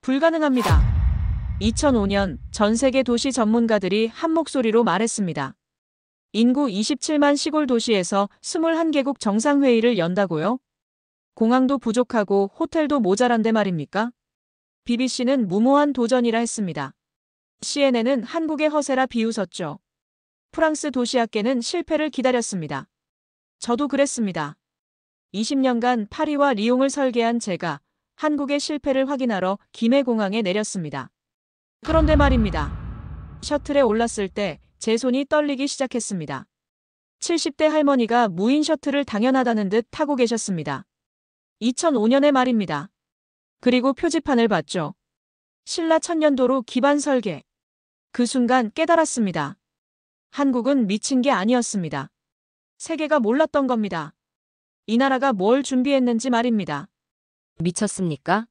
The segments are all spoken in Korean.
불가능합니다. 2005년 전 세계 도시 전문가들이 한 목소리로 말했습니다. 인구 27만 시골 도시에서 21개국 정상회의를 연다고요? 공항도 부족하고 호텔도 모자란데 말입니까? BBC는 무모한 도전이라 했습니다. CNN은 한국의 허세라 비웃었죠. 프랑스 도시학계는 실패를 기다렸습니다. 저도 그랬습니다. 20년간 파리와 리옹을 설계한 제가 한국의 실패를 확인하러 김해공항에 내렸습니다. 그런데 말입니다. 셔틀에 올랐을 때 제 손이 떨리기 시작했습니다. 70대 할머니가 무인 셔틀을 당연하다는 듯 타고 계셨습니다. 2005년의 말입니다. 그리고 표지판을 봤죠. 신라 천년도로 기반 설계. 그 순간 깨달았습니다. 한국은 미친 게 아니었습니다. 세계가 몰랐던 겁니다. 이 나라가 뭘 준비했는지 말입니다. 미쳤습니까?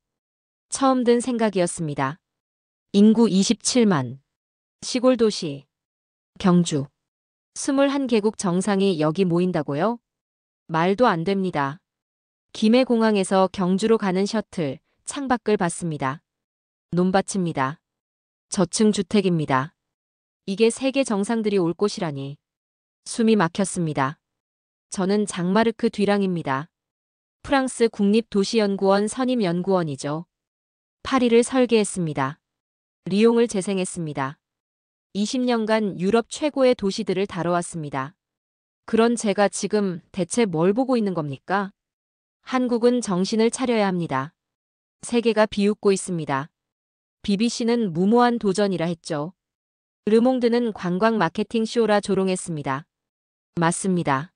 처음 든 생각이었습니다. 인구 27만. 시골 도시. 경주. 21개국 정상이 여기 모인다고요? 말도 안 됩니다. 김해공항에서 경주로 가는 셔틀, 창밖을 봤습니다. 논밭입니다. 저층 주택입니다. 이게 세계 정상들이 올 곳이라니. 숨이 막혔습니다. 저는 장마르크 뒤랑입니다. 프랑스 국립도시연구원 선임연구원이죠. 파리를 설계했습니다. 리옹을 재생했습니다. 20년간 유럽 최고의 도시들을 다뤄왔습니다. 그런 제가 지금 대체 뭘 보고 있는 겁니까? 한국은 정신을 차려야 합니다. 세계가 비웃고 있습니다. BBC는 무모한 도전이라 했죠. 르몽드는 관광 마케팅 쇼라 조롱했습니다. 맞습니다.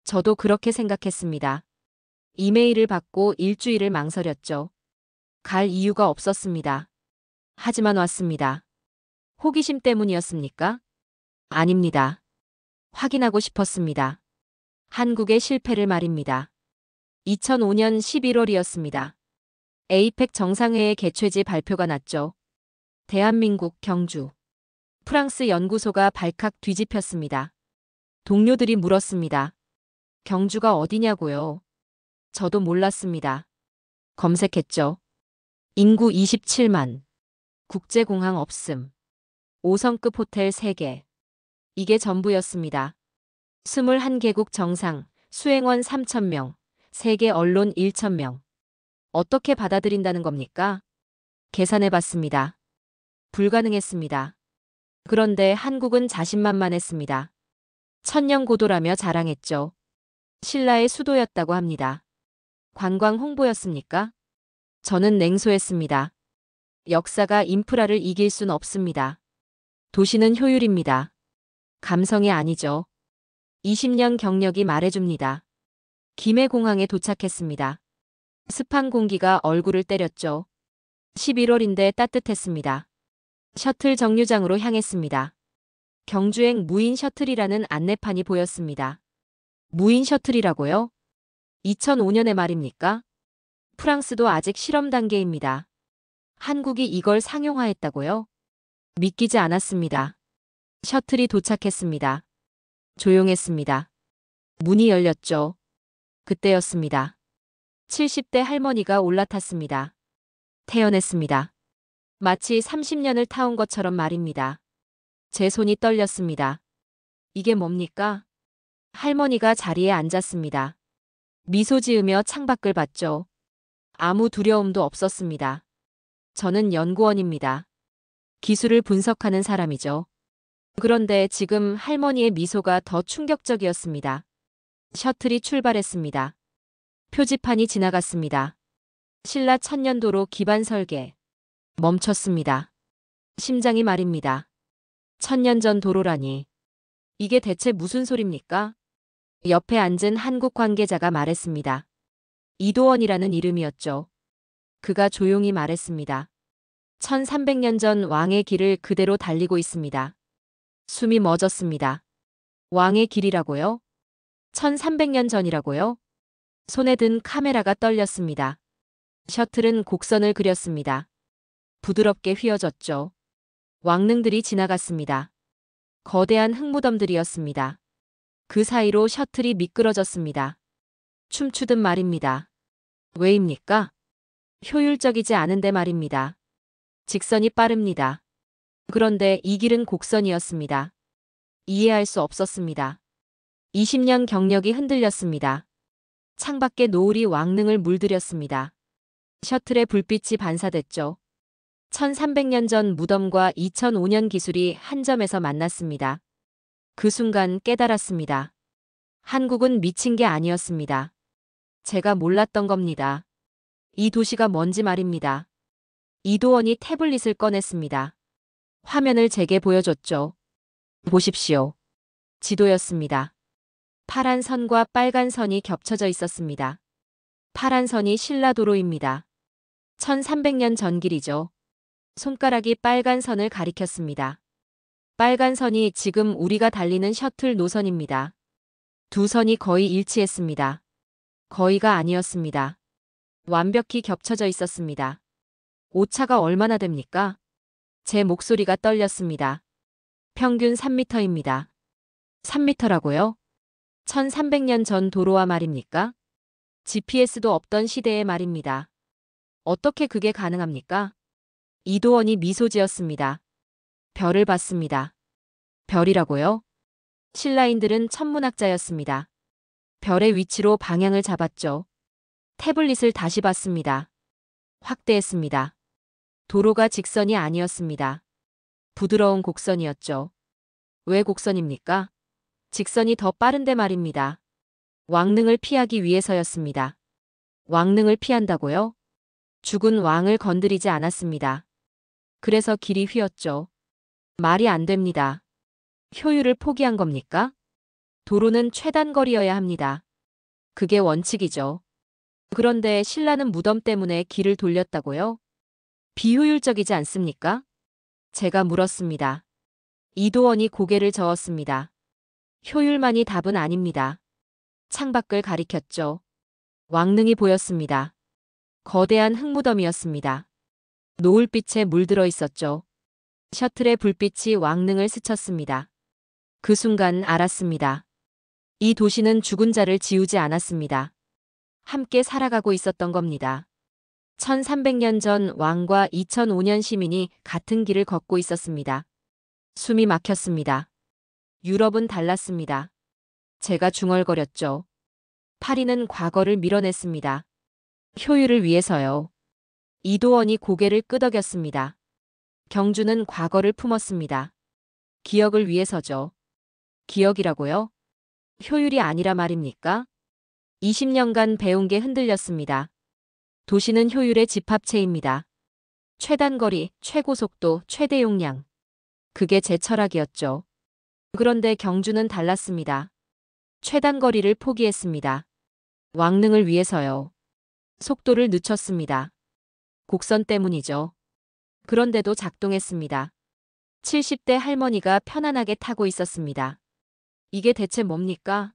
저도 그렇게 생각했습니다. 이메일을 받고 일주일을 망설였죠. 갈 이유가 없었습니다. 하지만 왔습니다. 호기심 때문이었습니까? 아닙니다. 확인하고 싶었습니다. 한국의 실패를 말입니다. 2005년 11월이었습니다. 에이펙 정상회의 개최지 발표가 났죠. 대한민국 경주. 프랑스 연구소가 발칵 뒤집혔습니다. 동료들이 물었습니다. 경주가 어디냐고요? 저도 몰랐습니다. 검색했죠. 인구 27만. 국제공항 없음. 5성급 호텔 3개. 이게 전부였습니다. 21개국 정상, 수행원 3,000명, 세계 언론 1,000명. 어떻게 받아들인다는 겁니까? 계산해봤습니다. 불가능했습니다. 그런데 한국은 자신만만했습니다. 천년고도라며 자랑했죠. 신라의 수도였다고 합니다. 관광 홍보였습니까? 저는 냉소했습니다. 역사가 인프라를 이길 순 없습니다. 도시는 효율입니다. 감성이 아니죠. 20년 경력이 말해줍니다. 김해공항에 도착했습니다. 습한 공기가 얼굴을 때렸죠. 11월인데 따뜻했습니다. 셔틀 정류장으로 향했습니다. 경주행 무인 셔틀이라는 안내판이 보였습니다. 무인 셔틀이라고요? 2005년의 말입니까? 프랑스도 아직 실험 단계입니다. 한국이 이걸 상용화했다고요? 믿기지 않았습니다. 셔틀이 도착했습니다. 조용했습니다. 문이 열렸죠. 그때였습니다. 70대 할머니가 올라탔습니다. 태연했습니다. 마치 30년을 타온 것처럼 말입니다. 제 손이 떨렸습니다. 이게 뭡니까? 할머니가 자리에 앉았습니다. 미소 지으며 창밖을 봤죠. 아무 두려움도 없었습니다. 저는 연구원입니다. 기술을 분석하는 사람이죠. 그런데 지금 할머니의 미소가 더 충격적이었습니다. 셔틀이 출발했습니다. 표지판이 지나갔습니다. 신라 천년도로 기반 설계. 멈췄습니다. 심장이 말입니다. 천년 전 도로라니. 이게 대체 무슨 소립니까? 옆에 앉은 한국 관계자가 말했습니다. 이도원이라는 이름이었죠. 그가 조용히 말했습니다. 1300년 전 왕의 길을 그대로 달리고 있습니다. 숨이 멎었습니다. 왕의 길이라고요? 1300년 전이라고요? 손에 든 카메라가 떨렸습니다. 셔틀은 곡선을 그렸습니다. 부드럽게 휘어졌죠. 왕릉들이 지나갔습니다. 거대한 흙무덤들이었습니다. 그 사이로 셔틀이 미끄러졌습니다. 춤추듯 말입니다. 왜입니까? 효율적이지 않은데 말입니다. 직선이 빠릅니다. 그런데 이 길은 곡선이었습니다. 이해할 수 없었습니다. 20년 경력이 흔들렸습니다. 창밖에 노을이 왕릉을 물들였습니다. 셔틀의 불빛이 반사됐죠. 1300년 전 무덤과 2005년 기술이 한 점에서 만났습니다. 그 순간 깨달았습니다. 한국은 미친 게 아니었습니다. 제가 몰랐던 겁니다. 이 도시가 뭔지 말입니다. 이도원이 태블릿을 꺼냈습니다. 화면을 제게 보여줬죠. 보십시오. 지도였습니다. 파란 선과 빨간 선이 겹쳐져 있었습니다. 파란 선이 신라도로입니다. 1300년 전 길이죠. 손가락이 빨간 선을 가리켰습니다. 빨간 선이 지금 우리가 달리는 셔틀 노선입니다. 두 선이 거의 일치했습니다. 거의가 아니었습니다. 완벽히 겹쳐져 있었습니다. 오차가 얼마나 됩니까? 제 목소리가 떨렸습니다. 평균 3m입니다. 3m라고요? 1300년 전 도로와 말입니까? GPS도 없던 시대의 말입니다. 어떻게 그게 가능합니까? 이도원이 미소 지었습니다. 별을 봤습니다. 별이라고요? 신라인들은 천문학자였습니다. 별의 위치로 방향을 잡았죠. 태블릿을 다시 봤습니다. 확대했습니다. 도로가 직선이 아니었습니다. 부드러운 곡선이었죠. 왜 곡선입니까? 직선이 더 빠른데 말입니다. 왕릉을 피하기 위해서였습니다. 왕릉을 피한다고요? 죽은 왕을 건드리지 않았습니다. 그래서 길이 휘었죠. 말이 안 됩니다. 효율을 포기한 겁니까? 도로는 최단거리여야 합니다. 그게 원칙이죠. 그런데 신라는 무덤 때문에 길을 돌렸다고요? 비효율적이지 않습니까? 제가 물었습니다. 이도원이 고개를 저었습니다. 효율만이 답은 아닙니다. 창밖을 가리켰죠. 왕릉이 보였습니다. 거대한 흙무덤이었습니다. 노을빛에 물들어 있었죠. 셔틀의 불빛이 왕릉을 스쳤습니다. 그 순간 알았습니다. 이 도시는 죽은 자를 지우지 않았습니다. 함께 살아가고 있었던 겁니다. 1300년 전 왕과 2005년 시민이 같은 길을 걷고 있었습니다. 숨이 막혔습니다. 유럽은 달랐습니다. 제가 중얼거렸죠. 파리는 과거를 밀어냈습니다. 효율을 위해서요. 이도원이 고개를 끄덕였습니다. 경주는 과거를 품었습니다. 기억을 위해서죠. 기억이라고요? 효율이 아니라 말입니까? 20년간 배운 게 흔들렸습니다. 도시는 효율의 집합체입니다. 최단거리, 최고속도, 최대 용량. 그게 제 철학이었죠. 그런데 경주는 달랐습니다. 최단거리를 포기했습니다. 왕릉을 위해서요. 속도를 늦췄습니다. 곡선 때문이죠. 그런데도 작동했습니다. 70대 할머니가 편안하게 타고 있었습니다. 이게 대체 뭡니까?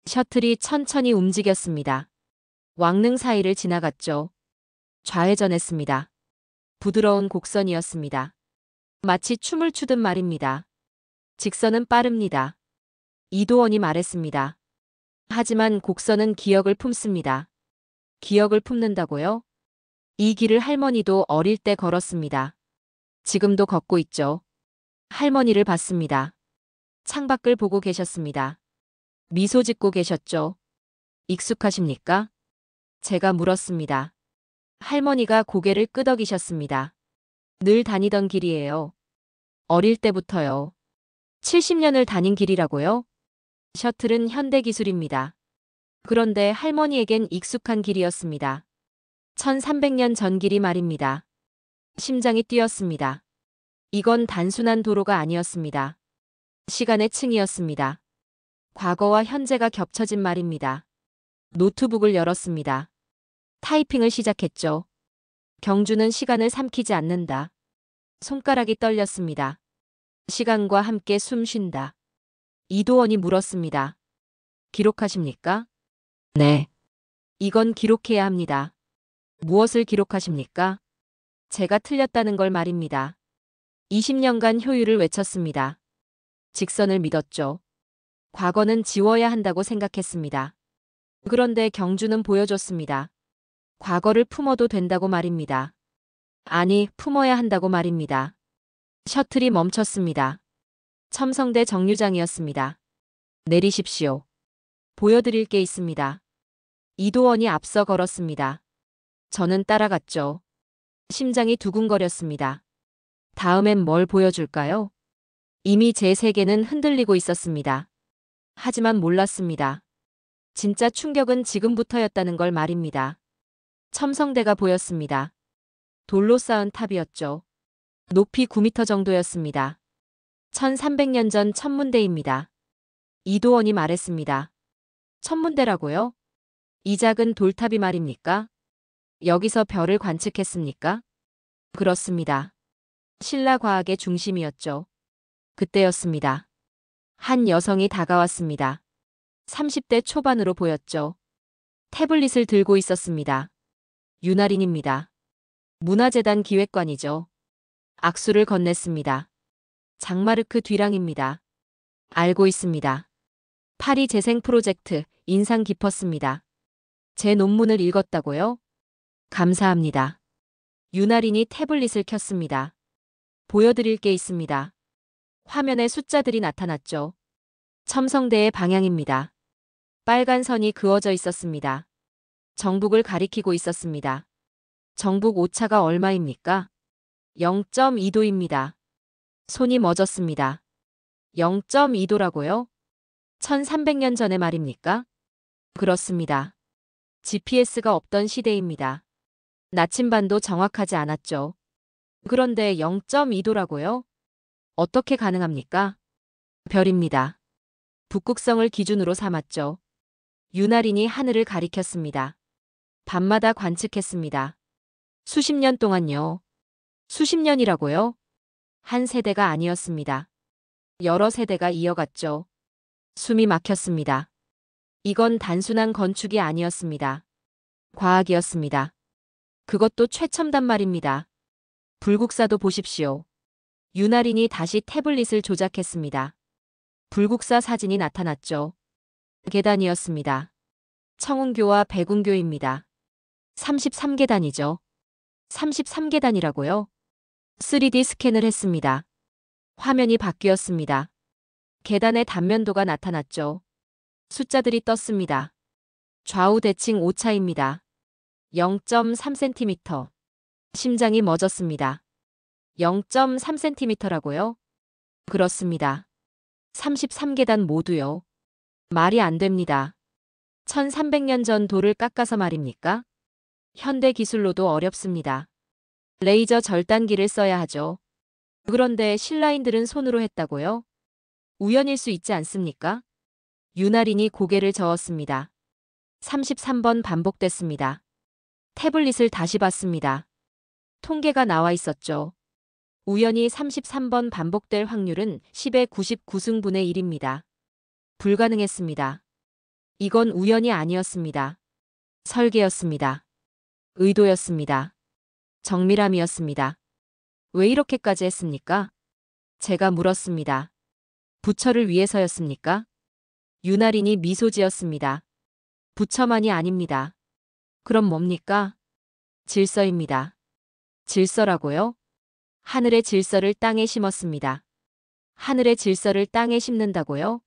셔틀이 천천히 움직였습니다. 왕릉 사이를 지나갔죠. 좌회전했습니다. 부드러운 곡선이었습니다. 마치 춤을 추듯 말입니다. 직선은 빠릅니다. 이도원이 말했습니다. 하지만 곡선은 기억을 품습니다. 기억을 품는다고요? 이 길을 할머니도 어릴 때 걸었습니다. 지금도 걷고 있죠. 할머니를 봤습니다. 창밖을 보고 계셨습니다. 미소 짓고 계셨죠. 익숙하십니까? 제가 물었습니다. 할머니가 고개를 끄덕이셨습니다. 늘 다니던 길이에요. 어릴 때부터요. 70년을 다닌 길이라고요? 셔틀은 현대 기술입니다. 그런데 할머니에겐 익숙한 길이었습니다. 1300년 전 길이 말입니다. 심장이 뛰었습니다. 이건 단순한 도로가 아니었습니다. 시간의 층이었습니다. 과거와 현재가 겹쳐진 말입니다. 노트북을 열었습니다. 타이핑을 시작했죠. 경주는 시간을 삼키지 않는다. 손가락이 떨렸습니다. 시간과 함께 숨 쉰다. 이도원이 물었습니다. 기록하십니까? 네. 이건 기록해야 합니다. 무엇을 기록하십니까? 제가 틀렸다는 걸 말입니다. 20년간 효율을 외쳤습니다. 직선을 믿었죠. 과거는 지워야 한다고 생각했습니다. 그런데 경주는 보여줬습니다. 과거를 품어도 된다고 말입니다. 아니, 품어야 한다고 말입니다. 셔틀이 멈췄습니다. 첨성대 정류장이었습니다. 내리십시오. 보여드릴 게 있습니다. 이도원이 앞서 걸었습니다. 저는 따라갔죠. 심장이 두근거렸습니다. 다음엔 뭘 보여줄까요? 이미 제 세계는 흔들리고 있었습니다. 하지만 몰랐습니다. 진짜 충격은 지금부터였다는 걸 말입니다. 첨성대가 보였습니다. 돌로 쌓은 탑이었죠. 높이 9m 정도였습니다. 1300년 전 천문대입니다. 이도원이 말했습니다. 천문대라고요? 이 작은 돌탑이 말입니까? 여기서 별을 관측했습니까? 그렇습니다. 신라 과학의 중심이었죠. 그때였습니다. 한 여성이 다가왔습니다. 30대 초반으로 보였죠. 태블릿을 들고 있었습니다. 윤아린입니다. 문화재단 기획관이죠. 악수를 건넸습니다. 장마르크 뒤랑입니다. 알고 있습니다. 파리 재생 프로젝트 인상 깊었습니다. 제 논문을 읽었다고요? 감사합니다. 윤아린이 태블릿을 켰습니다. 보여드릴 게 있습니다. 화면에 숫자들이 나타났죠. 첨성대의 방향입니다. 빨간 선이 그어져 있었습니다. 정북을 가리키고 있었습니다. 정북 오차가 얼마입니까? 0.2도입니다. 손이 멎었습니다. 0.2도라고요? 1300년 전의 말입니까? 그렇습니다. GPS가 없던 시대입니다. 나침반도 정확하지 않았죠. 그런데 0.2도라고요? 어떻게 가능합니까? 별입니다. 북극성을 기준으로 삼았죠. 윤아린이 하늘을 가리켰습니다. 밤마다 관측했습니다. 수십 년 동안요. 수십 년이라고요? 한 세대가 아니었습니다. 여러 세대가 이어갔죠. 숨이 막혔습니다. 이건 단순한 건축이 아니었습니다. 과학이었습니다. 그것도 최첨단 말입니다. 불국사도 보십시오. 윤아린이 다시 태블릿을 조작했습니다. 불국사 사진이 나타났죠. 계단이었습니다. 청운교와 백운교입니다. 33계단이죠. 33계단이라고요? 3D 스캔을 했습니다. 화면이 바뀌었습니다. 계단의 단면도가 나타났죠. 숫자들이 떴습니다. 좌우 대칭 오차입니다. 0.3cm. 심장이 멎었습니다. 0.3cm라고요? 그렇습니다. 33계단 모두요. 말이 안 됩니다. 1300년 전 돌을 깎아서 말입니까? 현대 기술로도 어렵습니다. 레이저 절단기를 써야 하죠. 그런데 신라인들은 손으로 했다고요? 우연일 수 있지 않습니까? 윤아린이 고개를 저었습니다. 33번 반복됐습니다. 태블릿을 다시 봤습니다. 통계가 나와 있었죠. 우연히 33번 반복될 확률은 10의 99승분의 1입니다. 불가능했습니다. 이건 우연이 아니었습니다. 설계였습니다. 의도였습니다. 정밀함이었습니다. 왜 이렇게까지 했습니까? 제가 물었습니다. 부처를 위해서였습니까? 윤아린이 미소 지었습니다. 부처만이 아닙니다. 그럼 뭡니까? 질서입니다. 질서라고요? 하늘의 질서를 땅에 심었습니다. 하늘의 질서를 땅에 심는다고요?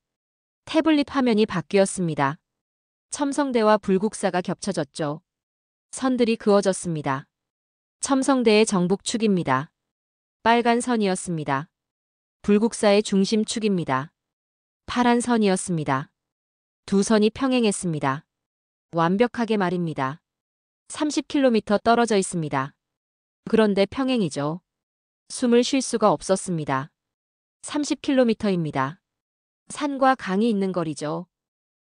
태블릿 화면이 바뀌었습니다. 첨성대와 불국사가 겹쳐졌죠. 선들이 그어졌습니다. 첨성대의 정북축입니다. 빨간 선이었습니다. 불국사의 중심축입니다. 파란 선이었습니다. 두 선이 평행했습니다. 완벽하게 말입니다. 30km 떨어져 있습니다. 그런데 평행이죠. 숨을 쉴 수가 없었습니다. 30km입니다. 산과 강이 있는 거리죠.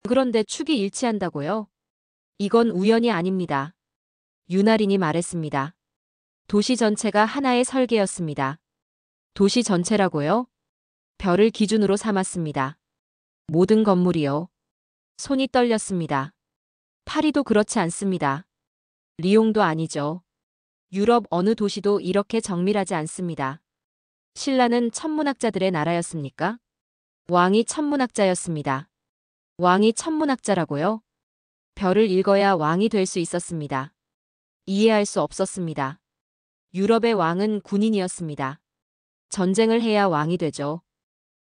그런데 축이 일치한다고요? 이건 우연이 아닙니다. 윤아린이 말했습니다. 도시 전체가 하나의 설계였습니다. 도시 전체라고요? 별을 기준으로 삼았습니다. 모든 건물이요. 손이 떨렸습니다. 파리도 그렇지 않습니다. 리옹도 아니죠. 유럽 어느 도시도 이렇게 정밀하지 않습니다. 신라는 천문학자들의 나라였습니까? 왕이 천문학자였습니다. 왕이 천문학자라고요? 별을 읽어야 왕이 될 수 있었습니다. 이해할 수 없었습니다. 유럽의 왕은 군인이었습니다. 전쟁을 해야 왕이 되죠.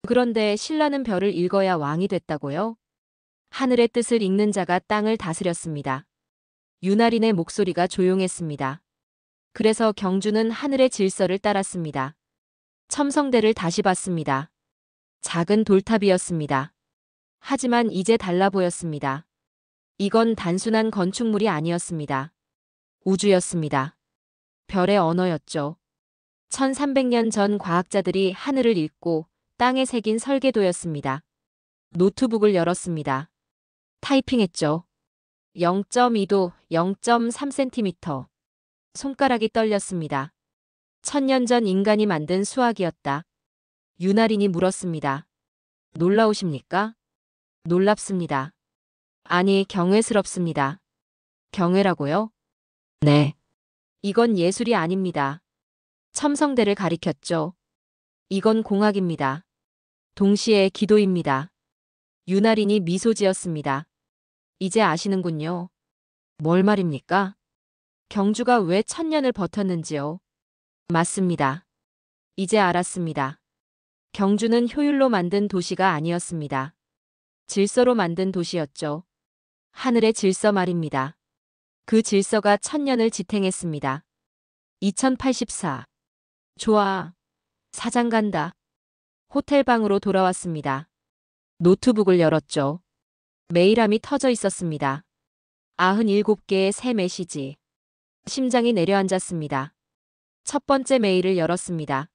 그런데 신라는 별을 읽어야 왕이 됐다고요? 하늘의 뜻을 읽는 자가 땅을 다스렸습니다. 유나린의 목소리가 조용했습니다. 그래서 경주는 하늘의 질서를 따랐습니다. 첨성대를 다시 봤습니다. 작은 돌탑이었습니다. 하지만 이제 달라 보였습니다. 이건 단순한 건축물이 아니었습니다. 우주였습니다. 별의 언어였죠. 1300년 전 과학자들이 하늘을 읽고 땅에 새긴 설계도였습니다. 노트북을 열었습니다. 타이핑했죠. 0.2도, 0.3cm. 손가락이 떨렸습니다. 1000년 전 인간이 만든 수학이었다. 유나린이 물었습니다. 놀라우십니까? 놀랍습니다. 아니, 경외스럽습니다. 경외라고요? 네. 이건 예술이 아닙니다. 첨성대를 가리켰죠. 이건 공학입니다. 동시에 기도입니다. 유나린이 미소 지었습니다. 이제 아시는군요. 뭘 말입니까? 경주가 왜 1000년을 버텼는지요? 맞습니다. 이제 알았습니다. 경주는 효율로 만든 도시가 아니었습니다. 질서로 만든 도시였죠. 하늘의 질서 말입니다. 그 질서가 1000년을 지탱했습니다. 2084. 좋아. 사장 간다. 호텔 방으로 돌아왔습니다. 노트북을 열었죠. 메일함이 터져 있었습니다. 97개의 새 메시지. 심장이 내려앉았습니다. 첫 번째 메일을 열었습니다.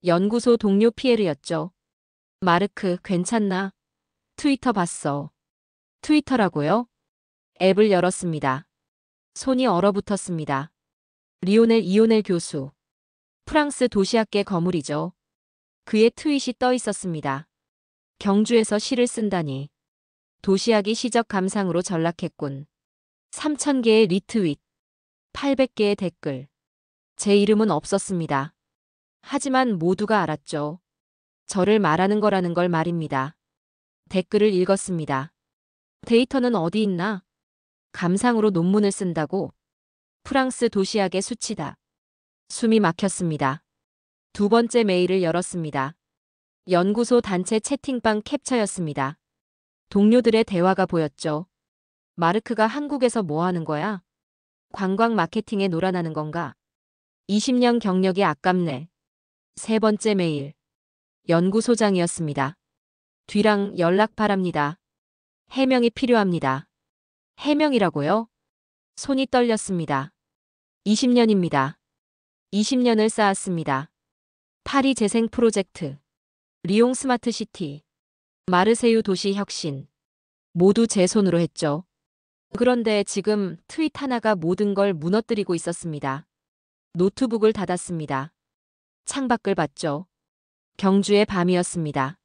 연구소 동료 피에르였죠. 마르크, 괜찮나? 트위터 봤어. 트위터라고요? 앱을 열었습니다. 손이 얼어붙었습니다. 리오넬 이오넬 교수. 프랑스 도시학계 거물이죠. 그의 트윗이 떠 있었습니다. 경주에서 시를 쓴다니. 도시학이 시적 감상으로 전락했군. 3000개의 리트윗. 800개의 댓글. 제 이름은 없었습니다. 하지만 모두가 알았죠. 저를 말하는 거라는 걸 말입니다. 댓글을 읽었습니다. 데이터는 어디 있나? 감상으로 논문을 쓴다고? 프랑스 도시학의 수치다. 숨이 막혔습니다. 두 번째 메일을 열었습니다. 연구소 단체 채팅방 캡처였습니다. 동료들의 대화가 보였죠. 마르크가 한국에서 뭐 하는 거야? 관광 마케팅에 놀아나는 건가? 20년 경력이 아깝네. 세 번째 메일. 연구소장이었습니다. 뒤랑 연락 바랍니다. 해명이 필요합니다. 해명이라고요? 손이 떨렸습니다. 20년입니다. 20년을 쌓았습니다. 파리 재생 프로젝트, 리옹 스마트시티, 마르세유 도시 혁신. 모두 제 손으로 했죠. 그런데 지금 트윗 하나가 모든 걸 무너뜨리고 있었습니다. 노트북을 닫았습니다. 창밖을 봤죠. 경주의 밤이었습니다.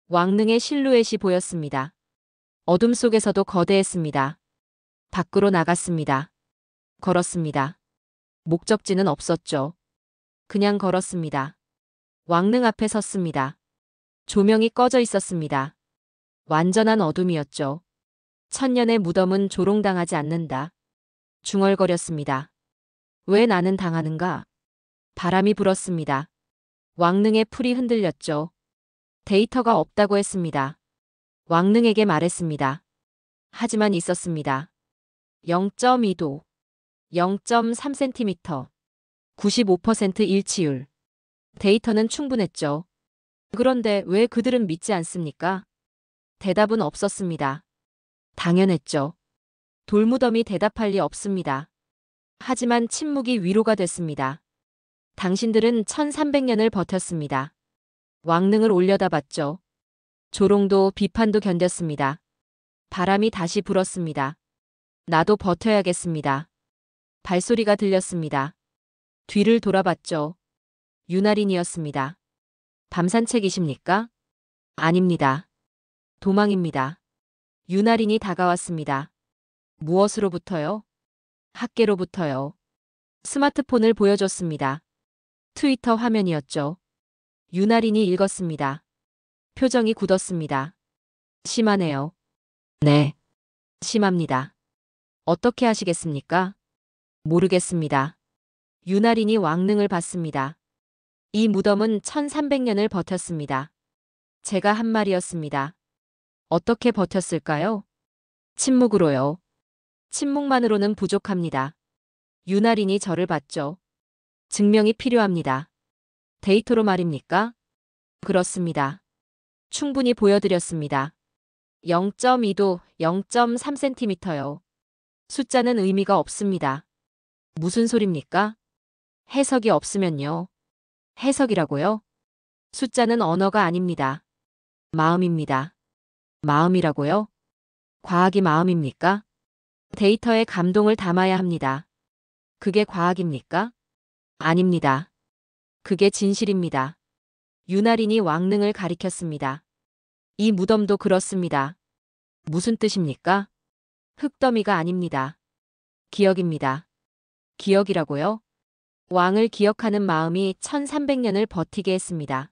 왕릉의 실루엣이 보였습니다. 어둠 속에서도 거대했습니다. 밖으로 나갔습니다. 걸었습니다. 목적지는 없었죠. 그냥 걸었습니다. 왕릉 앞에 섰습니다. 조명이 꺼져 있었습니다. 완전한 어둠이었죠. 1000년의 무덤은 조롱당하지 않는다. 중얼거렸습니다. 왜 나는 당하는가? 바람이 불었습니다. 왕릉의 풀이 흔들렸죠. 데이터가 없다고 했습니다. 왕릉에게 말했습니다. 하지만 있었습니다. 0.2도, 0.3cm, 95% 일치율. 데이터는 충분했죠. 그런데 왜 그들은 믿지 않습니까? 대답은 없었습니다. 당연했죠. 돌무덤이 대답할 리 없습니다. 하지만 침묵이 위로가 됐습니다. 당신들은 1300년을 버텼습니다. 왕릉을 올려다봤죠. 조롱도 비판도 견뎠습니다. 바람이 다시 불었습니다. 나도 버텨야겠습니다. 발소리가 들렸습니다. 뒤를 돌아봤죠. 유나린이었습니다. 밤산책이십니까? 아닙니다. 도망입니다. 유나린이 다가왔습니다. 무엇으로부터요? 학계로부터요. 스마트폰을 보여줬습니다. 트위터 화면이었죠. 유나린이 읽었습니다. 표정이 굳었습니다. 심하네요. 네. 심합니다. 어떻게 하시겠습니까? 모르겠습니다. 유나린이 왕릉을 봤습니다. 이 무덤은 1300년을 버텼습니다. 제가 한 말이었습니다. 어떻게 버텼을까요? 침묵으로요. 침묵만으로는 부족합니다. 유나린이 저를 봤죠. 증명이 필요합니다. 데이터로 말입니까? 그렇습니다. 충분히 보여드렸습니다. 0.2도, 0.3cm요. 숫자는 의미가 없습니다. 무슨 소립니까? 해석이 없으면요. 해석이라고요? 숫자는 언어가 아닙니다. 마음입니다. 마음이라고요? 과학이 마음입니까? 데이터에 감동을 담아야 합니다. 그게 과학입니까? 아닙니다. 그게 진실입니다. 유나린이 왕릉을 가리켰습니다. 이 무덤도 그렇습니다. 무슨 뜻입니까? 흙더미가 아닙니다. 기억입니다. 기억이라고요? 왕을 기억하는 마음이 1300년을 버티게 했습니다.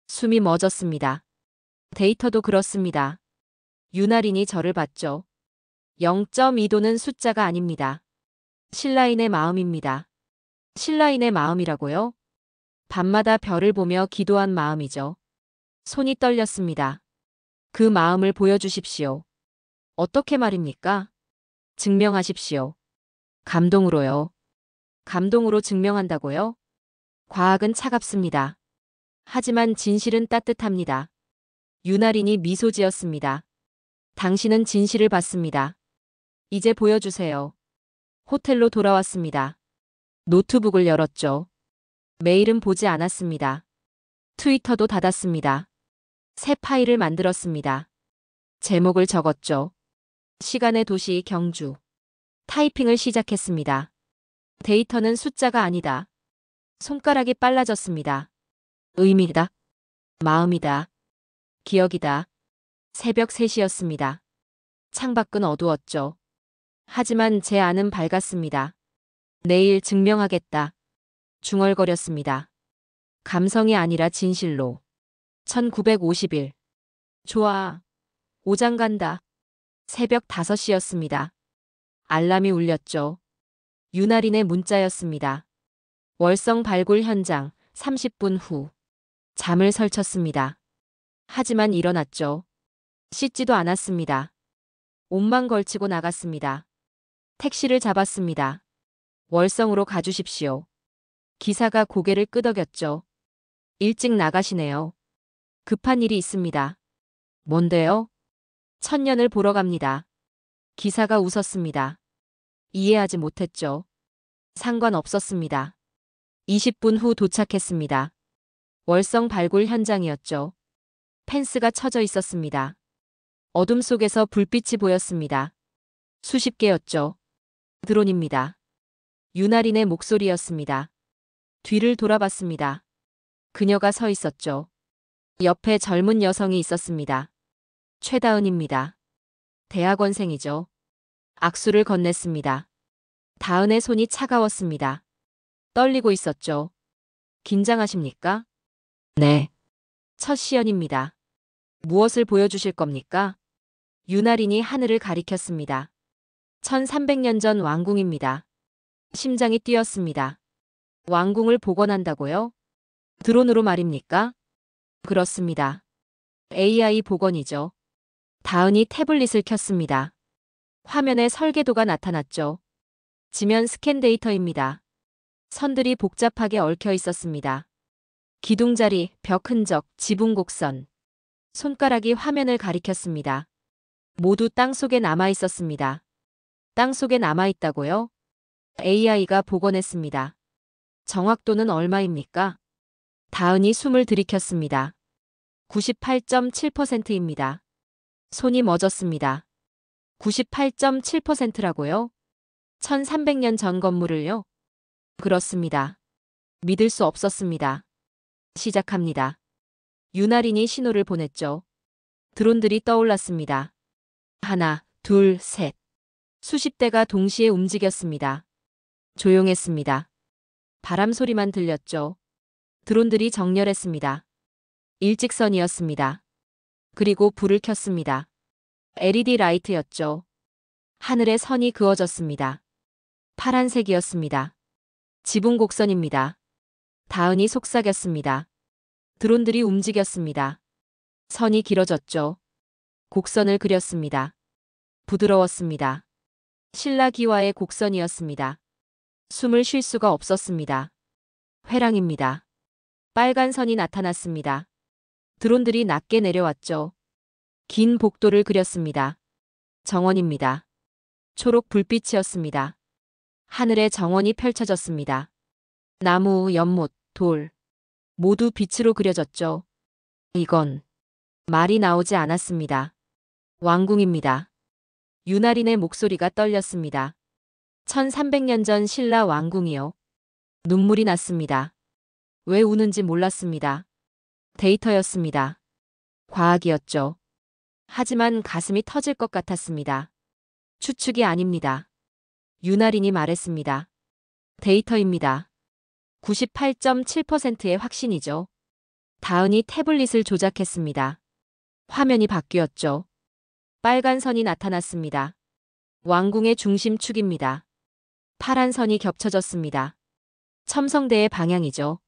숨이 멎었습니다. 데이터도 그렇습니다. 유나린이 저를 봤죠. 0.2도는 숫자가 아닙니다. 신라인의 마음입니다. 신라인의 마음이라고요? 밤마다 별을 보며 기도한 마음이죠. 손이 떨렸습니다. 그 마음을 보여주십시오. 어떻게 말입니까? 증명하십시오. 감동으로요. 감동으로 증명한다고요? 과학은 차갑습니다. 하지만 진실은 따뜻합니다. 유나린이 미소 지었습니다. 당신은 진실을 봤습니다. 이제 보여주세요. 호텔로 돌아왔습니다. 노트북을 열었죠. 메일은 보지 않았습니다. 트위터도 닫았습니다. 새 파일을 만들었습니다. 제목을 적었죠. 시간의 도시 경주. 타이핑을 시작했습니다. 데이터는 숫자가 아니다. 손가락이 빨라졌습니다. 의미다. 마음이다. 기억이다. 새벽 3시였습니다. 창밖은 어두웠죠. 하지만 제 안은 밝았습니다. 내일 증명하겠다. 중얼거렸습니다. 감성이 아니라 진실로. 1950일. 좋아. 오장 간다. 새벽 5시였습니다. 알람이 울렸죠. 유나린의 문자였습니다. 월성 발굴 현장 30분 후. 잠을 설쳤습니다. 하지만 일어났죠. 씻지도 않았습니다. 옷만 걸치고 나갔습니다. 택시를 잡았습니다. 월성으로 가주십시오. 기사가 고개를 끄덕였죠. 일찍 나가시네요. 급한 일이 있습니다. 뭔데요? 천년을 보러 갑니다. 기사가 웃었습니다. 이해하지 못했죠. 상관없었습니다. 20분 후 도착했습니다. 월성 발굴 현장이었죠. 펜스가 쳐져 있었습니다. 어둠 속에서 불빛이 보였습니다. 수십 개였죠. 드론입니다. 유나린의 목소리였습니다. 뒤를 돌아봤습니다. 그녀가 서 있었죠. 옆에 젊은 여성이 있었습니다. 최다은입니다. 대학원생이죠. 악수를 건넸습니다. 다은의 손이 차가웠습니다. 떨리고 있었죠. 긴장하십니까? 네. 첫 시연입니다. 무엇을 보여주실 겁니까? 유나린이 하늘을 가리켰습니다. 1300년 전 왕궁입니다. 심장이 뛰었습니다. 왕궁을 복원한다고요? 드론으로 말입니까? 그렇습니다. AI 복원이죠. 다은이 태블릿을 켰습니다. 화면에 설계도가 나타났죠. 지면 스캔 데이터입니다. 선들이 복잡하게 얽혀 있었습니다. 기둥자리, 벽 흔적, 지붕 곡선. 손가락이 화면을 가리켰습니다. 모두 땅속에 남아 있었습니다. 땅속에 남아 있다고요? AI가 복원했습니다. 정확도는 얼마입니까? 다은이 숨을 들이켰습니다. 98.7%입니다. 손이 멎었습니다. 98.7%라고요? 1300년 전 건물을요? 그렇습니다. 믿을 수 없었습니다. 시작합니다. 유나린이 신호를 보냈죠. 드론들이 떠올랐습니다. 하나, 둘, 셋. 수십 대가 동시에 움직였습니다. 조용했습니다. 바람 소리만 들렸죠. 드론들이 정렬했습니다. 일직선이었습니다. 그리고 불을 켰습니다. LED 라이트였죠. 하늘에 선이 그어졌습니다. 파란색이었습니다. 지붕 곡선입니다. 다은이 속삭였습니다. 드론들이 움직였습니다. 선이 길어졌죠. 곡선을 그렸습니다. 부드러웠습니다. 신라 기와의 곡선이었습니다. 숨을 쉴 수가 없었습니다. 회랑입니다. 빨간 선이 나타났습니다. 드론들이 낮게 내려왔죠. 긴 복도를 그렸습니다. 정원입니다. 초록 불빛이었습니다. 하늘에 정원이 펼쳐졌습니다. 나무, 연못, 돌 모두 빛으로 그려졌죠. 이건 말이 나오지 않았습니다. 왕궁입니다. 유나린의 목소리가 떨렸습니다. 1300년 전 신라 왕궁이요. 눈물이 났습니다. 왜 우는지 몰랐습니다. 데이터였습니다. 과학이었죠. 하지만 가슴이 터질 것 같았습니다. 추측이 아닙니다. 유나린이 말했습니다. 데이터입니다. 98.7%의 확신이죠. 다은이 태블릿을 조작했습니다. 화면이 바뀌었죠. 빨간 선이 나타났습니다. 왕궁의 중심축입니다. 파란 선이 겹쳐졌습니다. 첨성대의 방향이죠.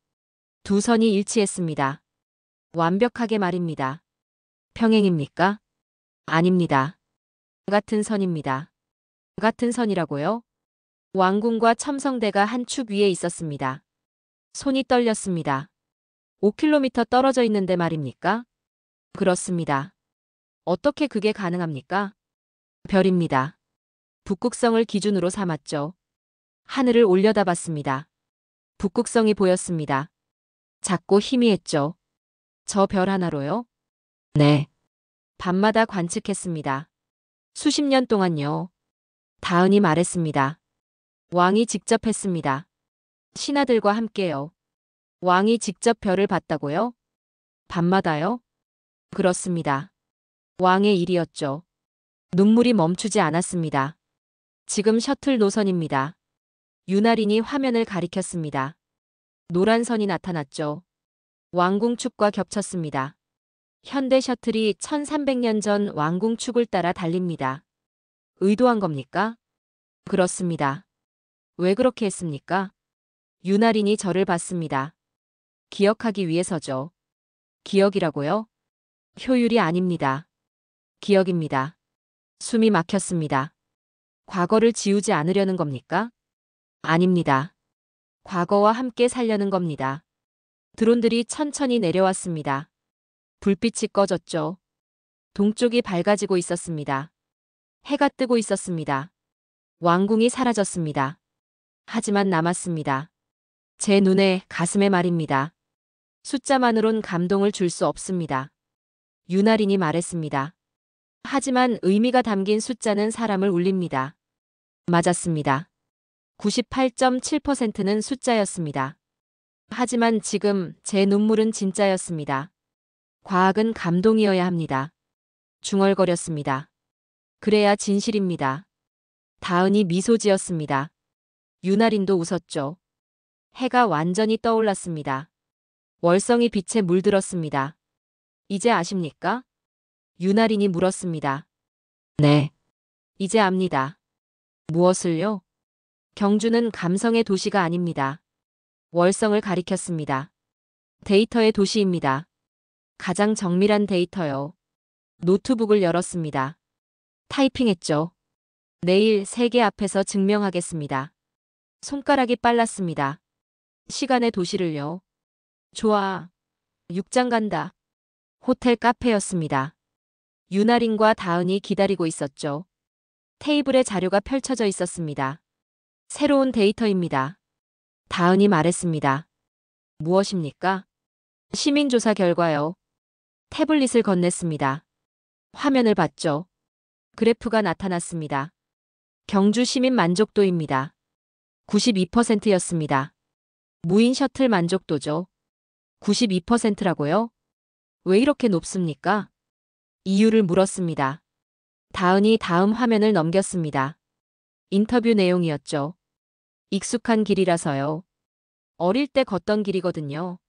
두 선이 일치했습니다. 완벽하게 말입니다. 평행입니까? 아닙니다. 같은 선입니다. 같은 선이라고요? 왕궁과 첨성대가 한 축 위에 있었습니다. 손이 떨렸습니다. 5km 떨어져 있는데 말입니까? 그렇습니다. 어떻게 그게 가능합니까? 별입니다. 북극성을 기준으로 삼았죠. 하늘을 올려다봤습니다. 북극성이 보였습니다. 작고 희미했죠. 저 별 하나로요? 네. 밤마다 관측했습니다. 수십 년 동안요. 다은이 말했습니다. 왕이 직접 했습니다. 신하들과 함께요. 왕이 직접 별을 봤다고요? 밤마다요? 그렇습니다. 왕의 일이었죠. 눈물이 멈추지 않았습니다. 지금 셔틀 노선입니다. 유나린이 화면을 가리켰습니다. 노란 선이 나타났죠. 왕궁축과 겹쳤습니다. 현대 셔틀이 1300년 전 왕궁축을 따라 달립니다. 의도한 겁니까? 그렇습니다. 왜 그렇게 했습니까? 유나린이 저를 봤습니다. 기억하기 위해서죠. 기억이라고요? 효율이 아닙니다. 기억입니다. 숨이 막혔습니다. 과거를 지우지 않으려는 겁니까? 아닙니다. 과거와 함께 살려는 겁니다. 드론들이 천천히 내려왔습니다. 불빛이 꺼졌죠. 동쪽이 밝아지고 있었습니다. 해가 뜨고 있었습니다. 왕궁이 사라졌습니다. 하지만 남았습니다. 제 눈에 가슴에 말입니다. 숫자만으론 감동을 줄 수 없습니다. 유나린이 말했습니다. 하지만 의미가 담긴 숫자는 사람을 울립니다. 맞았습니다. 98.7%는 숫자였습니다. 하지만 지금 제 눈물은 진짜였습니다. 과학은 감동이어야 합니다. 중얼거렸습니다. 그래야 진실입니다. 다은이 미소 지었습니다. 유나린도 웃었죠. 해가 완전히 떠올랐습니다. 월성이 빛에 물들었습니다. 이제 아십니까? 유나린이 물었습니다. 네. 이제 압니다. 무엇을요? 경주는 감성의 도시가 아닙니다. 월성을 가리켰습니다. 데이터의 도시입니다. 가장 정밀한 데이터요. 노트북을 열었습니다. 타이핑했죠. 내일 세계 앞에서 증명하겠습니다. 손가락이 빨랐습니다. 시간의 도시를요. 좋아. 육장 간다. 호텔 카페였습니다. 유나린과 다은이 기다리고 있었죠. 테이블에 자료가 펼쳐져 있었습니다. 새로운 데이터입니다. 다은이 말했습니다. 무엇입니까? 시민조사 결과요. 태블릿을 건넸습니다. 화면을 봤죠. 그래프가 나타났습니다. 경주 시민 만족도입니다. 92%였습니다. 무인 셔틀 만족도죠. 92%라고요? 왜 이렇게 높습니까? 이유를 물었습니다. 다은이 다음 화면을 넘겼습니다. 인터뷰 내용이었죠. 익숙한 길이라서요. 어릴 때 걷던 길이거든요.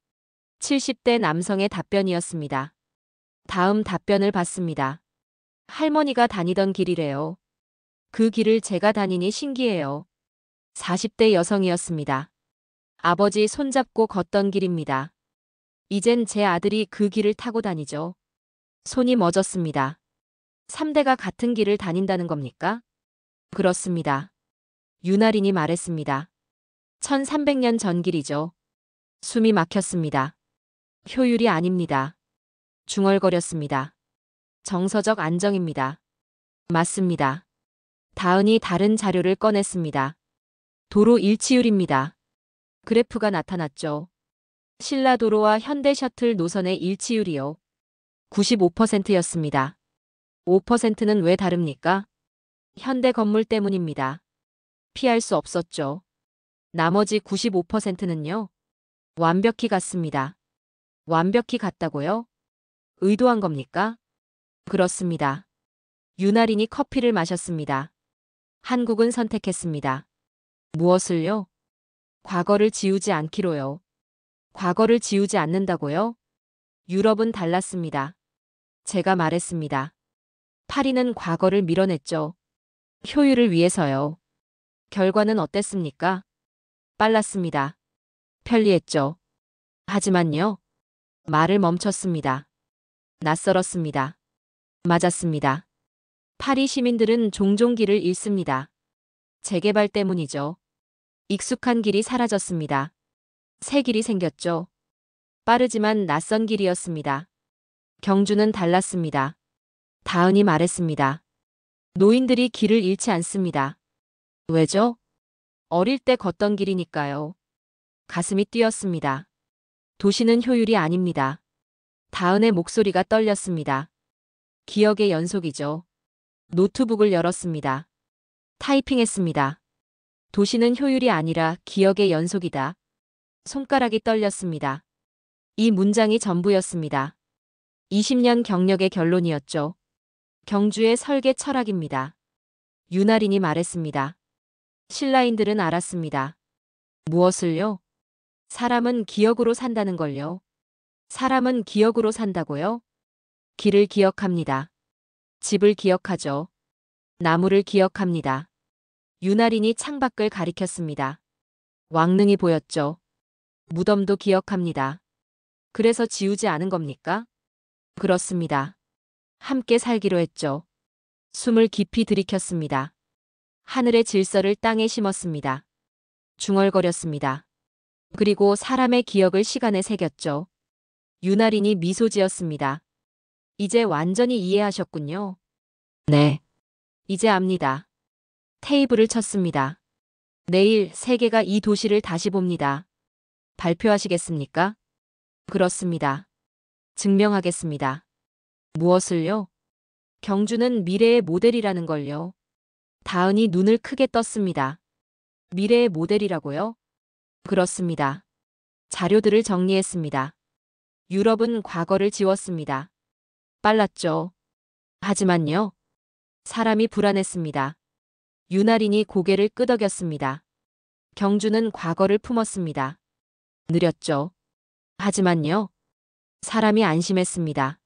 70대 남성의 답변이었습니다. 다음 답변을 봤습니다. 할머니가 다니던 길이래요. 그 길을 제가 다니니 신기해요. 40대 여성이었습니다. 아버지 손잡고 걷던 길입니다. 이젠 제 아들이 그 길을 타고 다니죠. 손이 멎었습니다. 3대가 같은 길을 다닌다는 겁니까? 그렇습니다. 유나린이 말했습니다. 1300년 전 길이죠. 숨이 막혔습니다. 효율이 아닙니다. 중얼거렸습니다. 정서적 안정입니다. 맞습니다. 다은이 다른 자료를 꺼냈습니다. 도로 일치율입니다. 그래프가 나타났죠. 신라도로와 현대셔틀 노선의 일치율이요. 95%였습니다. 5%는 왜 다릅니까? 현대 건물 때문입니다. 피할 수 없었죠. 나머지 95%는요? 완벽히 같습니다. 완벽히 같다고요? 의도한 겁니까? 그렇습니다. 유나린이 커피를 마셨습니다. 한국은 선택했습니다. 무엇을요? 과거를 지우지 않기로요. 과거를 지우지 않는다고요? 유럽은 달랐습니다. 제가 말했습니다. 파리는 과거를 밀어냈죠. 효율을 위해서요. 결과는 어땠습니까? 빨랐습니다. 편리했죠. 하지만요. 말을 멈췄습니다. 낯설었습니다. 맞았습니다. 파리 시민들은 종종 길을 잃습니다. 재개발 때문이죠. 익숙한 길이 사라졌습니다. 새 길이 생겼죠. 빠르지만 낯선 길이었습니다. 경주는 달랐습니다. 다은이 말했습니다. 노인들이 길을 잃지 않습니다. 왜죠? 어릴 때 걷던 길이니까요. 가슴이 뛰었습니다. 도시는 효율이 아닙니다. 다은의 목소리가 떨렸습니다. 기억의 연속이죠. 노트북을 열었습니다. 타이핑했습니다. 도시는 효율이 아니라 기억의 연속이다. 손가락이 떨렸습니다. 이 문장이 전부였습니다. 20년 경력의 결론이었죠. 경주의 설계 철학입니다. 유나린이 말했습니다. 신라인들은 알았습니다. 무엇을요? 사람은 기억으로 산다는 걸요. 사람은 기억으로 산다고요? 길을 기억합니다. 집을 기억하죠. 나무를 기억합니다. 유나린이 창밖을 가리켰습니다. 왕릉이 보였죠. 무덤도 기억합니다. 그래서 지우지 않은 겁니까? 그렇습니다. 함께 살기로 했죠. 숨을 깊이 들이켰습니다. 하늘의 질서를 땅에 심었습니다. 중얼거렸습니다. 그리고 사람의 기억을 시간에 새겼죠. 유나린이 미소 지었습니다. 이제 완전히 이해하셨군요. 네. 이제 압니다. 테이블을 쳤습니다. 내일 세계가 이 도시를 다시 봅니다. 발표하시겠습니까? 그렇습니다. 증명하겠습니다. 무엇을요? 경주는 미래의 모델이라는 걸요. 다은이 눈을 크게 떴습니다. 미래의 모델이라고요? 그렇습니다. 자료들을 정리했습니다. 유럽은 과거를 지웠습니다. 빨랐죠. 하지만요. 사람이 불안했습니다. 유나린이 고개를 끄덕였습니다. 경주는 과거를 품었습니다. 느렸죠. 하지만요. 사람이 안심했습니다.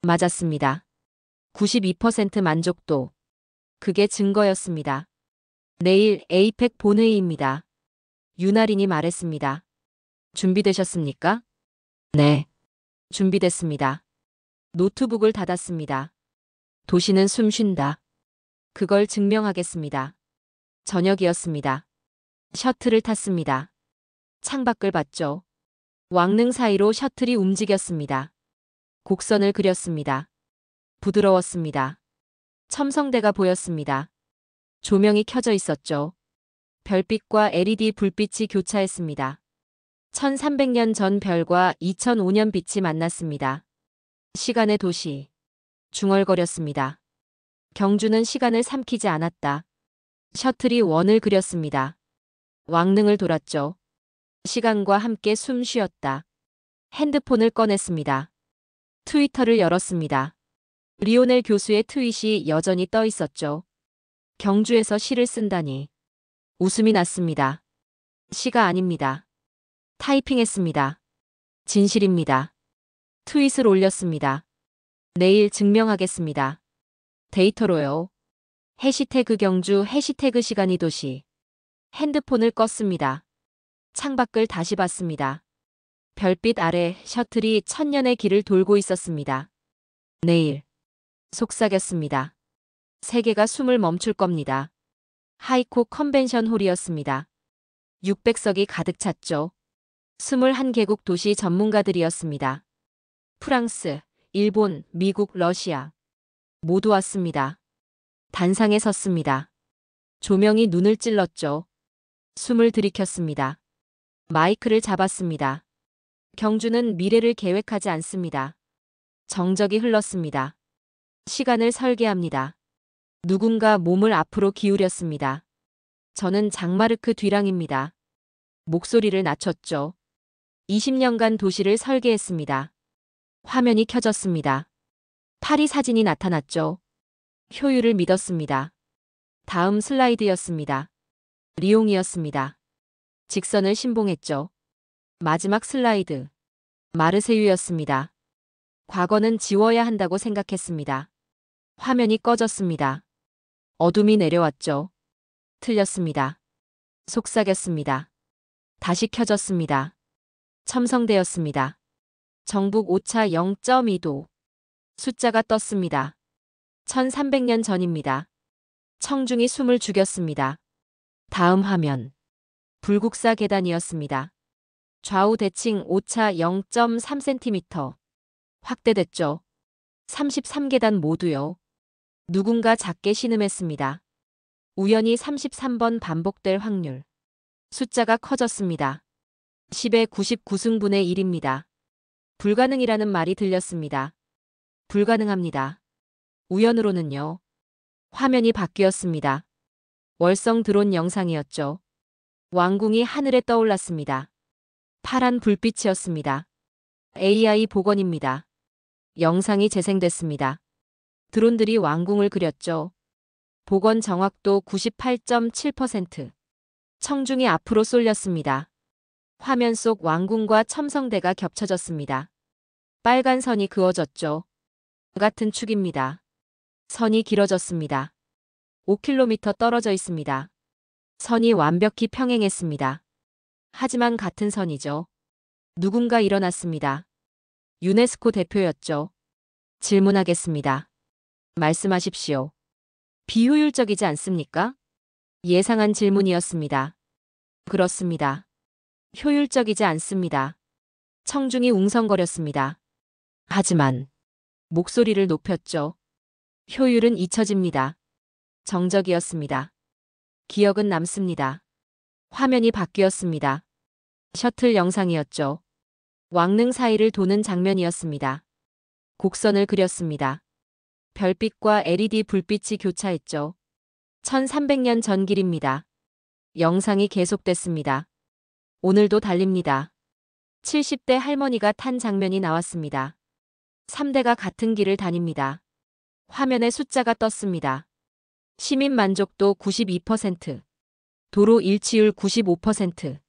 맞았습니다. 92% 만족도. 그게 증거였습니다. 내일 에이펙 본회의입니다. 유나린이 말했습니다. 준비되셨습니까? 네. 준비됐습니다. 노트북을 닫았습니다. 도시는 숨 쉰다. 그걸 증명하겠습니다. 저녁이었습니다. 셔틀을 탔습니다. 창밖을 봤죠. 왕릉 사이로 셔틀이 움직였습니다. 곡선을 그렸습니다. 부드러웠습니다. 첨성대가 보였습니다. 조명이 켜져 있었죠. 별빛과 LED 불빛이 교차했습니다. 1300년 전 별과 2005년 빛이 만났습니다. 시간의 도시. 중얼거렸습니다. 경주는 시간을 삼키지 않았다. 셔틀이 원을 그렸습니다. 왕릉을 돌았죠. 시간과 함께 숨 쉬었다. 핸드폰을 꺼냈습니다. 트위터를 열었습니다. 리오넬 교수의 트윗이 여전히 떠 있었죠. 경주에서 시를 쓴다니. 웃음이 났습니다. 시가 아닙니다. 타이핑했습니다. 진실입니다. 트윗을 올렸습니다. 내일 증명하겠습니다. 데이터로요. 해시태그 경주 해시태그 시간이 도시. 핸드폰을 껐습니다. 창밖을 다시 봤습니다. 별빛 아래 셔틀이 천년의 길을 돌고 있었습니다. 내일. 속삭였습니다. 세계가 숨을 멈출 겁니다. 하이콕 컨벤션 홀이었습니다. 600석이 가득 찼죠. 21개국 도시 전문가들이었습니다. 프랑스, 일본, 미국, 러시아. 모두 왔습니다. 단상에 섰습니다. 조명이 눈을 찔렀죠. 숨을 들이켰습니다. 마이크를 잡았습니다. 경주는 미래를 계획하지 않습니다. 정적이 흘렀습니다. 시간을 설계합니다. 누군가 몸을 앞으로 기울였습니다. 저는 장마르크 뒤랑입니다. 목소리를 낮췄죠. 20년간 도시를 설계했습니다. 화면이 켜졌습니다. 파리 사진이 나타났죠. 효율을 믿었습니다. 다음 슬라이드였습니다. 리옹이었습니다. 직선을 신봉했죠. 마지막 슬라이드. 마르세유였습니다. 과거는 지워야 한다고 생각했습니다. 화면이 꺼졌습니다. 어둠이 내려왔죠. 틀렸습니다. 속삭였습니다. 다시 켜졌습니다. 첨성되었습니다. 정북 오차 0.2도. 숫자가 떴습니다. 1300년 전입니다. 청중이 숨을 죽였습니다. 다음 화면. 불국사 계단이었습니다. 좌우 대칭 오차 0.3cm. 확대됐죠. 33계단 모두요. 누군가 작게 신음했습니다. 우연히 33번 반복될 확률. 숫자가 커졌습니다. 10의 99승분의 1입니다. 불가능이라는 말이 들렸습니다. 불가능합니다. 우연으로는요. 화면이 바뀌었습니다. 월성 드론 영상이었죠. 왕궁이 하늘에 떠올랐습니다. 파란 불빛이었습니다. AI 복원입니다. 영상이 재생됐습니다. 드론들이 왕궁을 그렸죠. 복원 정확도 98.7%. 청중이 앞으로 쏠렸습니다. 화면 속 왕궁과 첨성대가 겹쳐졌습니다. 빨간 선이 그어졌죠. 같은 축입니다. 선이 길어졌습니다. 5km 떨어져 있습니다. 선이 완벽히 평행했습니다. 하지만 같은 선이죠. 누군가 일어났습니다. 유네스코 대표였죠. 질문하겠습니다. 말씀하십시오. 비효율적이지 않습니까? 예상한 질문이었습니다. 그렇습니다. 효율적이지 않습니다. 청중이 웅성거렸습니다. 하지만 목소리를 높였죠. 효율은 잊혀집니다. 정적이었습니다. 기억은 남습니다. 화면이 바뀌었습니다. 셔틀 영상이었죠. 왕릉 사이를 도는 장면이었습니다. 곡선을 그렸습니다. 별빛과 LED 불빛이 교차했죠. 1300년 전 길입니다. 영상이 계속됐습니다. 오늘도 달립니다. 70대 할머니가 탄 장면이 나왔습니다. 3대가 같은 길을 다닙니다. 화면에 숫자가 떴습니다. 시민 만족도 92%. 도로 일치율 95%.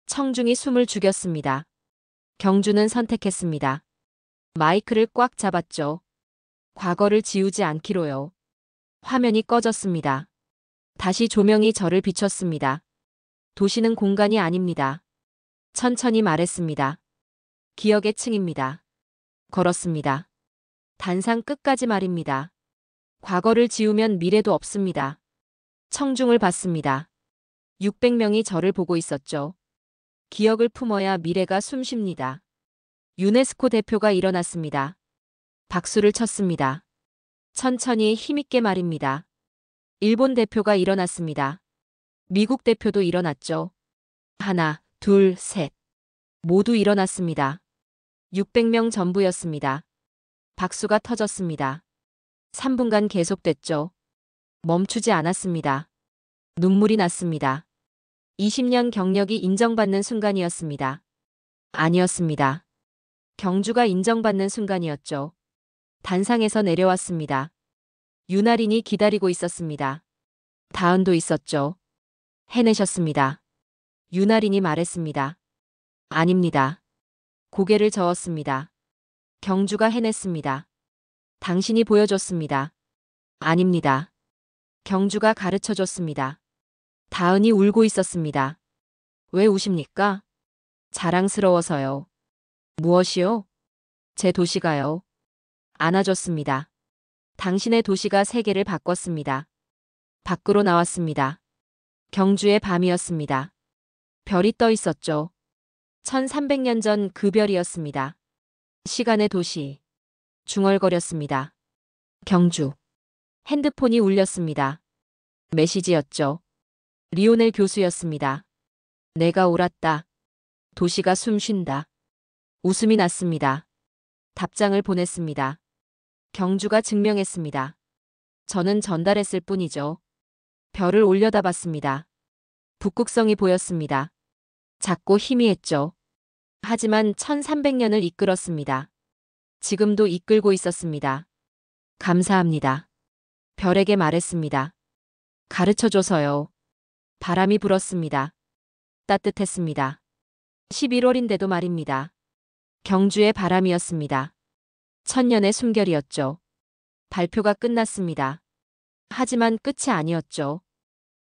청중이 숨을 죽였습니다. 경주는 선택했습니다. 마이크를 꽉 잡았죠. 과거를 지우지 않기로요. 화면이 꺼졌습니다. 다시 조명이 저를 비췄습니다. 도시는 공간이 아닙니다. 천천히 말했습니다. 기억의 층입니다. 걸었습니다. 단상 끝까지 말입니다. 과거를 지우면 미래도 없습니다. 청중을 봤습니다. 600명이 저를 보고 있었죠. 기억을 품어야 미래가 숨쉽니다. 유네스코 대표가 일어났습니다. 박수를 쳤습니다. 천천히 힘있게 말입니다. 일본 대표가 일어났습니다. 미국 대표도 일어났죠. 하나, 둘, 셋. 모두 일어났습니다. 600명 전부였습니다. 박수가 터졌습니다. 3분간 계속됐죠. 멈추지 않았습니다. 눈물이 났습니다. 20년 경력이 인정받는 순간이었습니다. 아니었습니다. 경주가 인정받는 순간이었죠. 단상에서 내려왔습니다. 윤아린이 기다리고 있었습니다. 다은도 있었죠. 해내셨습니다. 윤아린이 말했습니다. 아닙니다. 고개를 저었습니다. 경주가 해냈습니다. 당신이 보여줬습니다. 아닙니다. 경주가 가르쳐줬습니다. 다은이 울고 있었습니다. 왜 우십니까? 자랑스러워서요. 무엇이요? 제 도시가요. 안아줬습니다. 당신의 도시가 세계를 바꿨습니다. 밖으로 나왔습니다. 경주의 밤이었습니다. 별이 떠 있었죠. 1300년 전 그 별이었습니다. 시간의 도시. 중얼거렸습니다. 경주. 핸드폰이 울렸습니다. 메시지였죠. 리오넬 교수였습니다. 내가 옳았다. 도시가 숨쉰다. 웃음이 났습니다. 답장을 보냈습니다. 경주가 증명했습니다. 저는 전달했을 뿐이죠. 별을 올려다봤습니다. 북극성이 보였습니다. 작고 희미했죠. 하지만 1300년을 이끌었습니다. 지금도 이끌고 있었습니다. 감사합니다. 별에게 말했습니다. 가르쳐줘서요. 바람이 불었습니다. 따뜻했습니다. 11월인데도 말입니다. 경주의 바람이었습니다. 천년의 숨결이었죠. 발표가 끝났습니다. 하지만 끝이 아니었죠.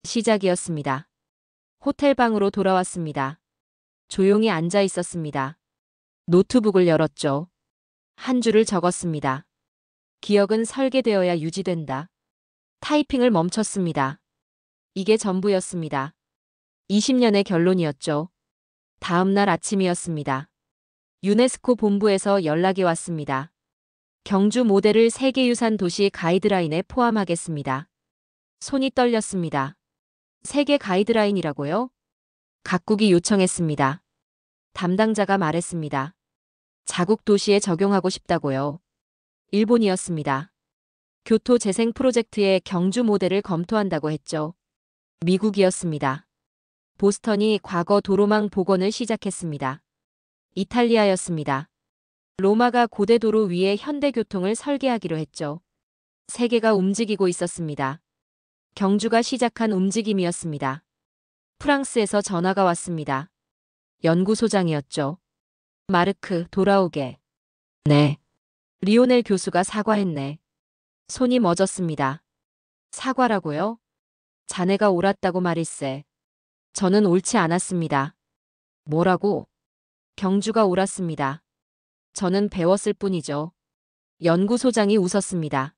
시작이었습니다. 호텔 방으로 돌아왔습니다. 조용히 앉아 있었습니다. 노트북을 열었죠. 한 줄을 적었습니다. 기억은 설계되어야 유지된다. 타이핑을 멈췄습니다. 이게 전부였습니다. 20년의 결론이었죠. 다음 날 아침이었습니다. 유네스코 본부에서 연락이 왔습니다. 경주 모델을 세계유산 도시 가이드라인에 포함하겠습니다. 손이 떨렸습니다. 세계 가이드라인이라고요? 각국이 요청했습니다. 담당자가 말했습니다. 자국 도시에 적용하고 싶다고요. 일본이었습니다. 교토 재생 프로젝트의 경주 모델을 검토한다고 했죠. 미국이었습니다. 보스턴이 과거 도로망 복원을 시작했습니다. 이탈리아였습니다. 로마가 고대 도로 위에 현대교통을 설계하기로 했죠. 세계가 움직이고 있었습니다. 경주가 시작한 움직임이었습니다. 프랑스에서 전화가 왔습니다. 연구소장이었죠. 마르크, 돌아오게. 네. 리오넬 교수가 사과했네. 손이 멎었습니다. 사과라고요? 자네가 옳았다고 말일세. 저는 옳지 않았습니다. 뭐라고? 경주가 옳았습니다. 저는 배웠을 뿐이죠. 연구소장이 웃었습니다.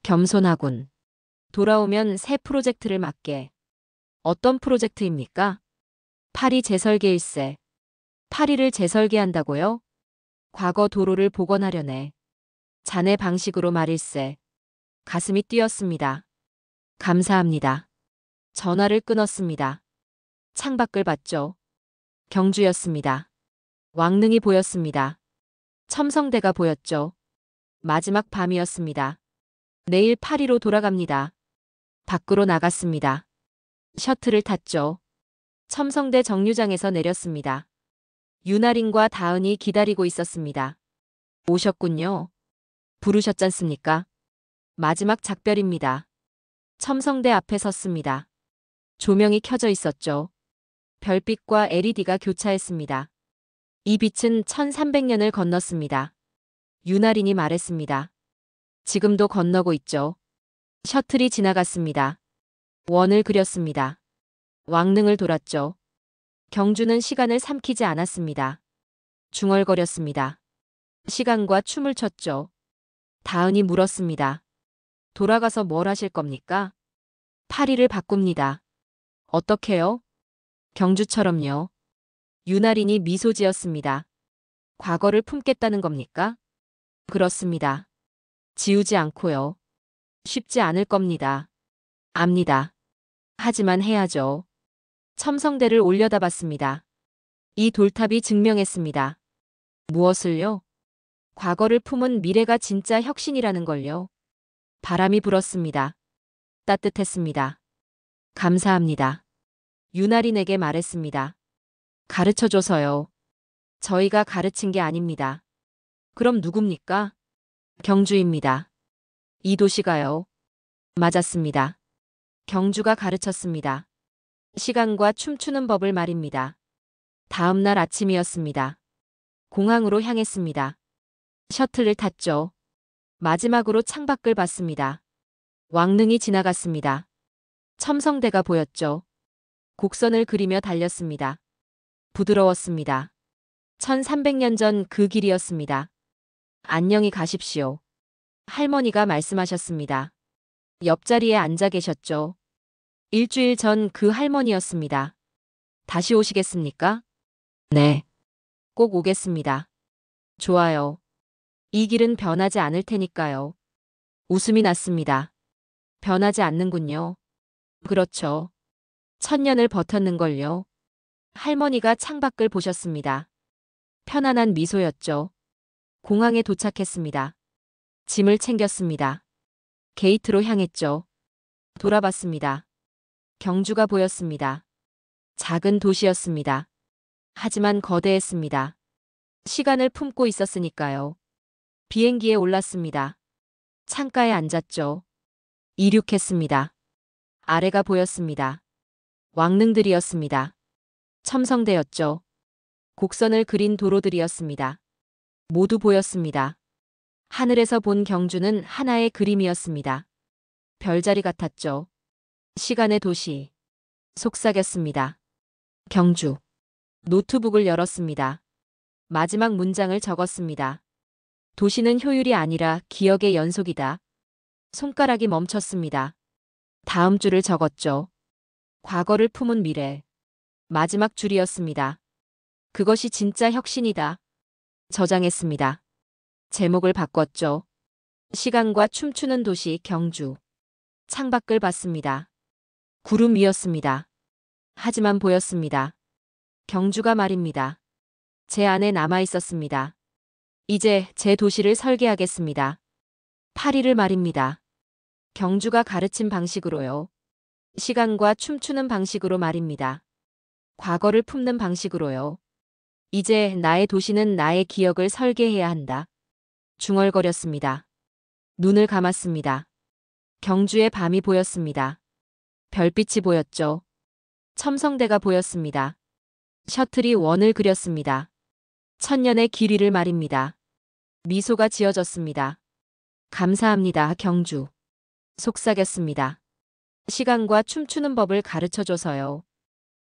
겸손하군. 돌아오면 새 프로젝트를 맡게. 어떤 프로젝트입니까? 파리 재설계일세. 파리를 재설계한다고요? 과거 도로를 복원하려네. 자네 방식으로 말일세. 가슴이 뛰었습니다. 감사합니다. 전화를 끊었습니다. 창밖을 봤죠. 경주였습니다. 왕릉이 보였습니다. 첨성대가 보였죠. 마지막 밤이었습니다. 내일 파리로 돌아갑니다. 밖으로 나갔습니다. 셔틀을 탔죠. 첨성대 정류장에서 내렸습니다. 유나린과 다은이 기다리고 있었습니다. 오셨군요. 부르셨잖습니까? 마지막 작별입니다. 첨성대 앞에 섰습니다. 조명이 켜져 있었죠. 별빛과 LED가 교차했습니다. 이 빛은 1300년을 건넜습니다. 유나린이 말했습니다. 지금도 건너고 있죠. 셔틀이 지나갔습니다. 원을 그렸습니다. 왕릉을 돌았죠. 경주는 시간을 삼키지 않았습니다. 중얼거렸습니다. 시간과 춤을 췄죠. 다은이 물었습니다. 돌아가서 뭘 하실 겁니까? 파리를 바꿉니다. 어떻게요? 경주처럼요. 유나린이 미소 지었습니다. 과거를 품겠다는 겁니까? 그렇습니다. 지우지 않고요. 쉽지 않을 겁니다. 압니다. 하지만 해야죠. 첨성대를 올려다봤습니다. 이 돌탑이 증명했습니다. 무엇을요? 과거를 품은 미래가 진짜 혁신이라는 걸요. 바람이 불었습니다. 따뜻했습니다. 감사합니다. 유나린에게 말했습니다. 가르쳐줘서요. 저희가 가르친 게 아닙니다. 그럼 누굽니까? 경주입니다. 이 도시가요. 맞았습니다. 경주가 가르쳤습니다. 시간과 춤추는 법을 말입니다. 다음 날 아침이었습니다. 공항으로 향했습니다. 셔틀을 탔죠. 마지막으로 창밖을 봤습니다. 왕릉이 지나갔습니다. 첨성대가 보였죠. 곡선을 그리며 달렸습니다. 부드러웠습니다. 1300년 전 그 길이었습니다. 안녕히 가십시오. 할머니가 말씀하셨습니다. 옆자리에 앉아 계셨죠. 일주일 전 그 할머니였습니다. 다시 오시겠습니까? 네. 꼭 오겠습니다. 좋아요. 이 길은 변하지 않을 테니까요. 웃음이 났습니다. 변하지 않는군요. 그렇죠. 1000년을 버텼는걸요. 할머니가 창밖을 보셨습니다. 편안한 미소였죠. 공항에 도착했습니다. 짐을 챙겼습니다. 게이트로 향했죠. 돌아봤습니다. 경주가 보였습니다. 작은 도시였습니다. 하지만 거대했습니다. 시간을 품고 있었으니까요. 비행기에 올랐습니다. 창가에 앉았죠. 이륙했습니다. 아래가 보였습니다. 왕릉들이었습니다. 첨성대였죠. 곡선을 그린 도로들이었습니다. 모두 보였습니다. 하늘에서 본 경주는 하나의 그림이었습니다. 별자리 같았죠. 시간의 도시. 속삭였습니다. 경주. 노트북을 열었습니다. 마지막 문장을 적었습니다. 도시는 효율이 아니라 기억의 연속이다. 손가락이 멈췄습니다. 다음 줄을 적었죠. 과거를 품은 미래. 마지막 줄이었습니다. 그것이 진짜 혁신이다. 저장했습니다. 제목을 바꿨죠. 시간과 춤추는 도시 경주. 창밖을 봤습니다. 구름 위였습니다. 하지만 보였습니다. 경주가 말입니다. 제 안에 남아 있었습니다. 이제 제 도시를 설계하겠습니다. 파리를 말입니다. 경주가 가르친 방식으로요. 시간과 춤추는 방식으로 말입니다. 과거를 품는 방식으로요. 이제 나의 도시는 나의 기억을 설계해야 한다. 중얼거렸습니다. 눈을 감았습니다. 경주의 밤이 보였습니다. 별빛이 보였죠. 첨성대가 보였습니다. 셔틀이 원을 그렸습니다. 1000년의 길이를 말입니다. 미소가 지어졌습니다. 감사합니다, 경주. 속삭였습니다. 시간과 춤추는 법을 가르쳐줘서요.